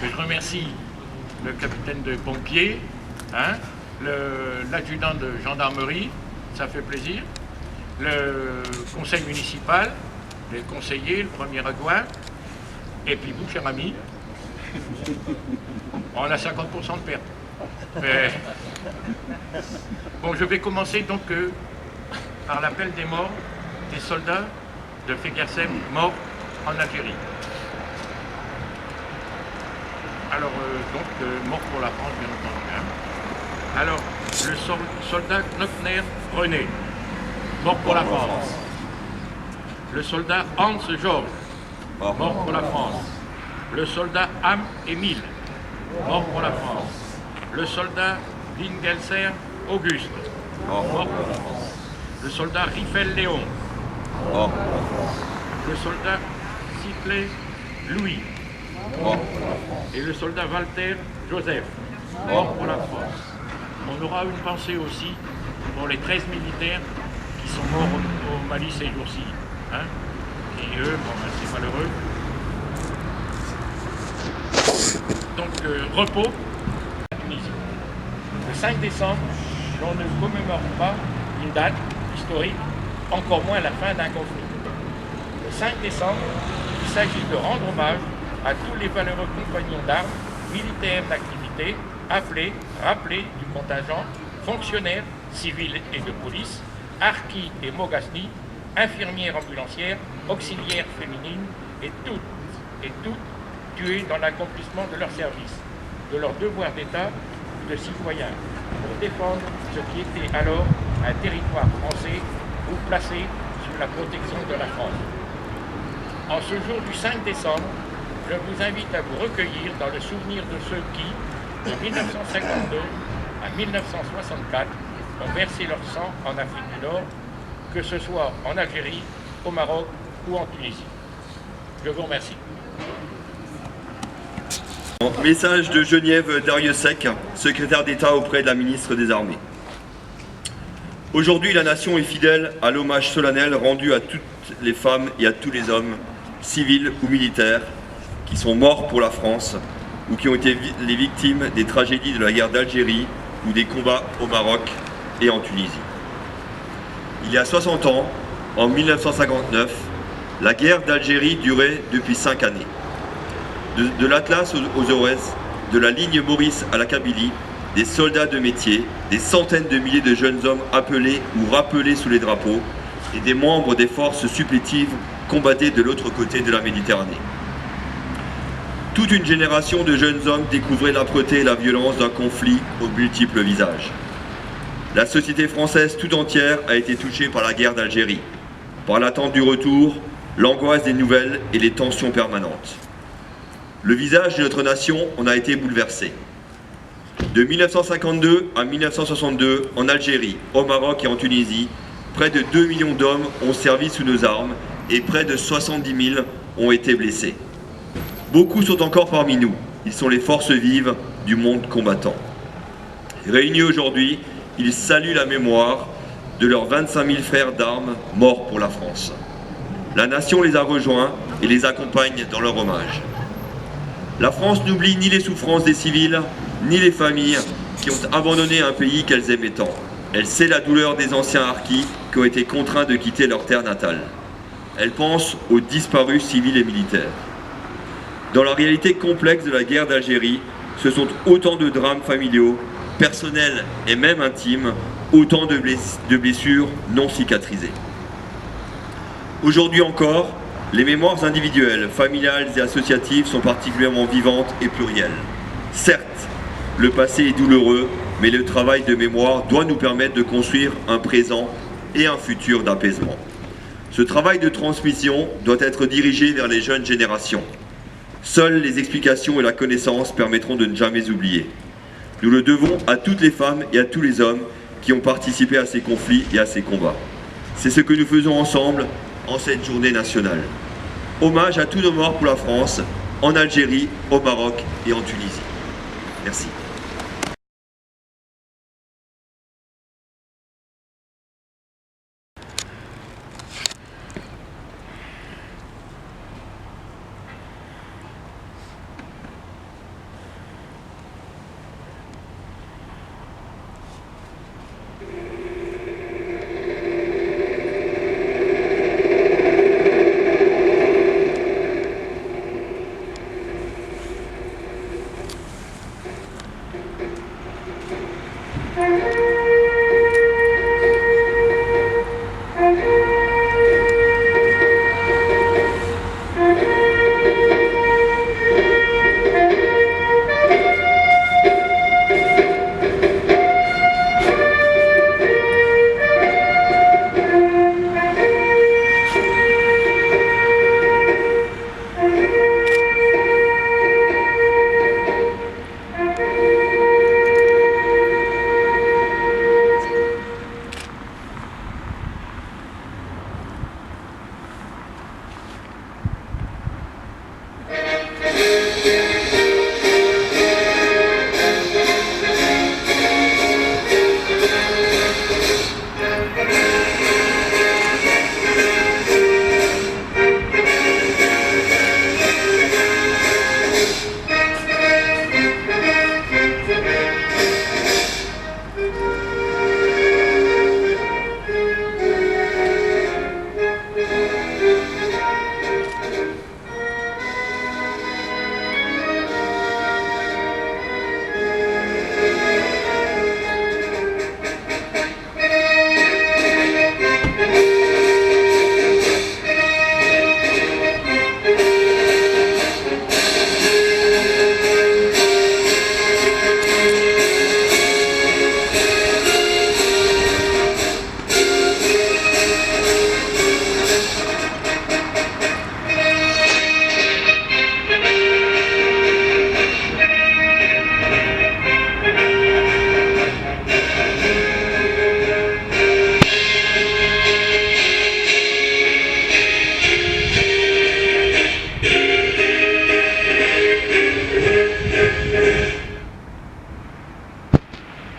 que je remercie le capitaine de pompiers, hein, l'adjudant de gendarmerie, ça fait plaisir, le conseil municipal, les conseillers, le premier adjoint, et puis vous, cher ami, on a 50% de perte. Bon, je vais commencer donc par l'appel des morts des soldats de Fegersem morts en Algérie. Alors, mort pour la France, bien entendu. Hein. Alors, le soldat Knockner René, mort pour la France. Le soldat Hans Georges, mort pour la France. Le soldat Ham Émile, mort pour la France. Le soldat Wingelser Auguste, mort pour la France. Le soldat Riffel Léon, mort pour la France. Le soldat Sitley Louis, mort pour la France. Et le soldat Walter Joseph, mort pour la France. On aura une pensée aussi pour les 13 militaires qui sont morts au Mali ces jours-ci. Hein, et eux, bon, ben, c'est malheureux. Donc, repos à Tunisie. Le 5 décembre, on ne commémore pas une date historique, encore moins la fin d'un conflit. Le 5 décembre, il s'agit de rendre hommage à tous les valeureux compagnons d'armes, militaires d'activité, appelés, rappelés du contingent, fonctionnaires, civils et de police, harkis et moghaznis, infirmières ambulancières, auxiliaires féminines et toutes tués dans l'accomplissement de leur service, de leur devoir d'État ou de citoyen, pour défendre ce qui était alors un territoire français ou placé sous la protection de la France. En ce jour du 5 décembre, je vous invite à vous recueillir dans le souvenir de ceux qui, de 1952 à 1964, ont versé leur sang en Afrique du Nord, que ce soit en Algérie, au Maroc ou en Tunisie. Je vous remercie. Message de Geneviève Dariussec, secrétaire d'État auprès de la ministre des Armées. Aujourd'hui, la nation est fidèle à l'hommage solennel rendu à toutes les femmes et à tous les hommes, civils ou militaires, qui sont morts pour la France ou qui ont été les victimes des tragédies de la guerre d'Algérie ou des combats au Maroc et en Tunisie. Il y a 60 ans, en 1959, la guerre d'Algérie durait depuis 5 années. De l'Atlas aux Aurès, de la ligne Maurice à la Kabylie, des soldats de métier, des centaines de milliers de jeunes hommes appelés ou rappelés sous les drapeaux et des membres des forces supplétives combattaient de l'autre côté de la Méditerranée. Toute une génération de jeunes hommes découvrait l'âpreté et la violence d'un conflit aux multiples visages. La société française tout entière a été touchée par la guerre d'Algérie, par l'attente du retour, l'angoisse des nouvelles et les tensions permanentes. Le visage de notre nation en a été bouleversé. De 1952 à 1962, en Algérie, au Maroc et en Tunisie, près de 2 millions d'hommes ont servi sous nos armes et près de 70 000 ont été blessés. Beaucoup sont encore parmi nous. Ils sont les forces vives du monde combattant. Réunis aujourd'hui, ils saluent la mémoire de leurs 25 000 frères d'armes morts pour la France. La nation les a rejoints et les accompagne dans leur hommage. La France n'oublie ni les souffrances des civils, ni les familles qui ont abandonné un pays qu'elles aimaient tant. Elle sait la douleur des anciens harkis qui ont été contraints de quitter leur terre natale. Elle pense aux disparus civils et militaires. Dans la réalité complexe de la guerre d'Algérie, ce sont autant de drames familiaux, personnels et même intimes, autant de blessures non cicatrisées. Aujourd'hui encore, les mémoires individuelles, familiales et associatives sont particulièrement vivantes et plurielles. Certes, le passé est douloureux, mais le travail de mémoire doit nous permettre de construire un présent et un futur d'apaisement. Ce travail de transmission doit être dirigé vers les jeunes générations. Seules les explications et la connaissance permettront de ne jamais oublier. Nous le devons à toutes les femmes et à tous les hommes qui ont participé à ces conflits et à ces combats. C'est ce que nous faisons ensemble en cette journée nationale. Hommage à tous nos morts pour la France, en Algérie, au Maroc et en Tunisie. Merci.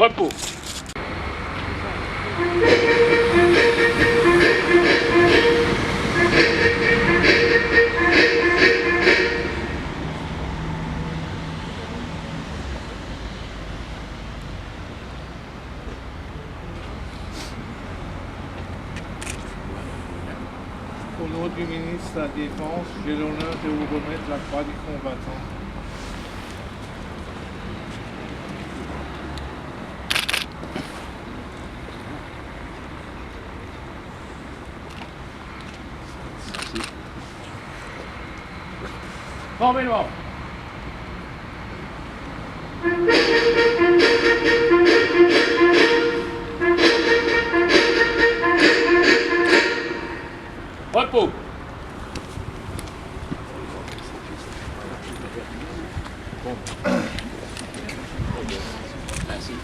Repos. Au nom du ministre de la Défense, j'ai l'honneur de vous remettre la croix du combattant. Formellement. Repos. Merci.